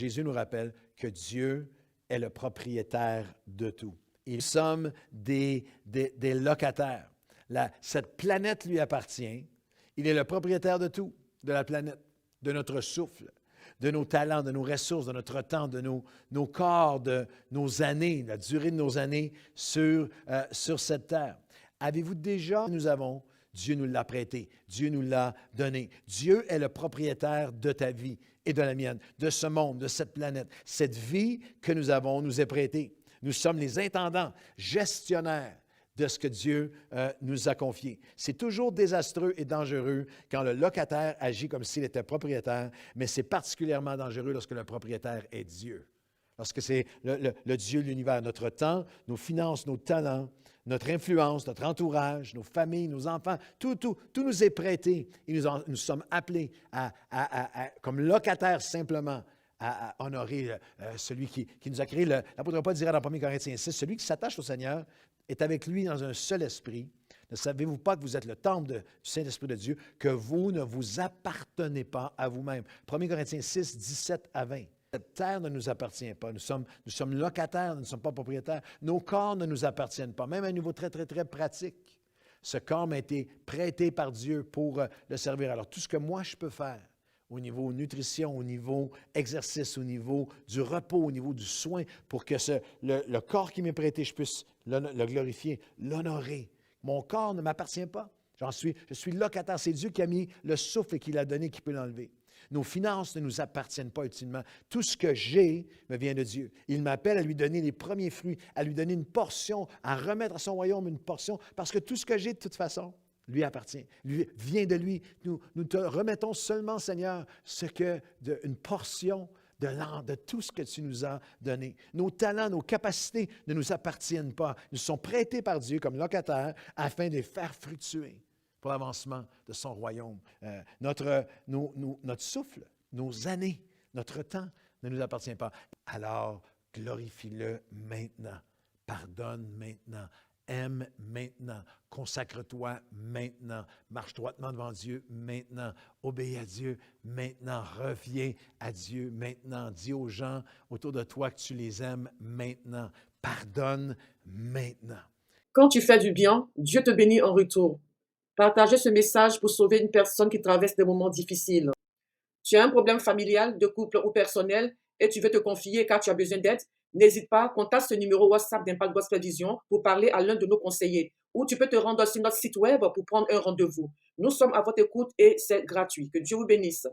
Jésus nous rappelle que Dieu est le propriétaire de tout. Et nous sommes des locataires. Cette planète lui appartient. Il est le propriétaire de tout, de la planète, de notre souffle, de nos talents, de nos ressources, de notre temps, de nos corps, de nos années, la durée de nos années sur cette terre. Avez-vous déjà, nous avons, Dieu nous l'a prêté, Dieu nous l'a donné. Dieu est le propriétaire de ta vie et de la mienne, de ce monde, de cette planète. Cette vie que nous avons nous est prêtée. Nous sommes les intendants, gestionnaires de ce que Dieu nous a confié. C'est toujours désastreux et dangereux quand le locataire agit comme s'il était propriétaire, mais c'est particulièrement dangereux lorsque le propriétaire est Dieu. Lorsque c'est le Dieu de l'univers, notre temps, nos finances, nos talents, notre influence, notre entourage, nos familles, nos enfants, tout nous est prêté. Et nous sommes appelés comme locataires simplement, à honorer celui qui nous a créé. L'apôtre Paul dirait dans 1 Corinthiens 6, celui qui s'attache au Seigneur est avec lui dans un seul esprit. Ne savez-vous pas que vous êtes le temple du Saint-Esprit de Dieu, que vous ne vous appartenez pas à vous-même? 1 Corinthiens 6, 17 à 20. Cette terre ne nous appartient pas. Nous sommes locataires, nous ne sommes pas propriétaires. Nos corps ne nous appartiennent pas, même à un niveau très, très, très pratique. Ce corps m'a été prêté par Dieu pour le servir. Alors, tout ce que moi, je peux faire au niveau nutrition, au niveau exercice, au niveau du repos, au niveau du soin, pour que le corps qui m'est prêté, je puisse le glorifier, l'honorer. Mon corps ne m'appartient pas. Je suis locataire. C'est Dieu qui a mis le souffle et qui l'a donné, qui peut l'enlever. Nos finances ne nous appartiennent pas utilement. Tout ce que j'ai me vient de Dieu. Il m'appelle à lui donner les premiers fruits, à lui donner une portion, à remettre à son royaume une portion, parce que tout ce que j'ai de toute façon lui appartient, lui vient de lui. Nous te remettons seulement, Seigneur, une portion de tout ce que tu nous as donné. Nos talents, nos capacités ne nous appartiennent pas. Nous sont prêtés par Dieu comme locataires afin de les faire fructuer pour l'avancement de son royaume. Notre souffle, nos années, notre temps ne nous appartient pas. Alors, glorifie-le maintenant. Pardonne maintenant. Aime maintenant. Consacre-toi maintenant. Marche droitement devant Dieu maintenant. Obéis à Dieu maintenant. Reviens à Dieu maintenant. Dis aux gens autour de toi que tu les aimes maintenant. Pardonne maintenant. Quand tu fais du bien, Dieu te bénit en retour. Partagez ce message pour sauver une personne qui traverse des moments difficiles. Tu as un problème familial, de couple ou personnel et tu veux te confier car tu as besoin d'aide? N'hésite pas, contacte ce numéro WhatsApp d'Impact Gospel Vision pour parler à l'un de nos conseillers. Ou tu peux te rendre sur notre site web pour prendre un rendez-vous. Nous sommes à votre écoute et c'est gratuit. Que Dieu vous bénisse.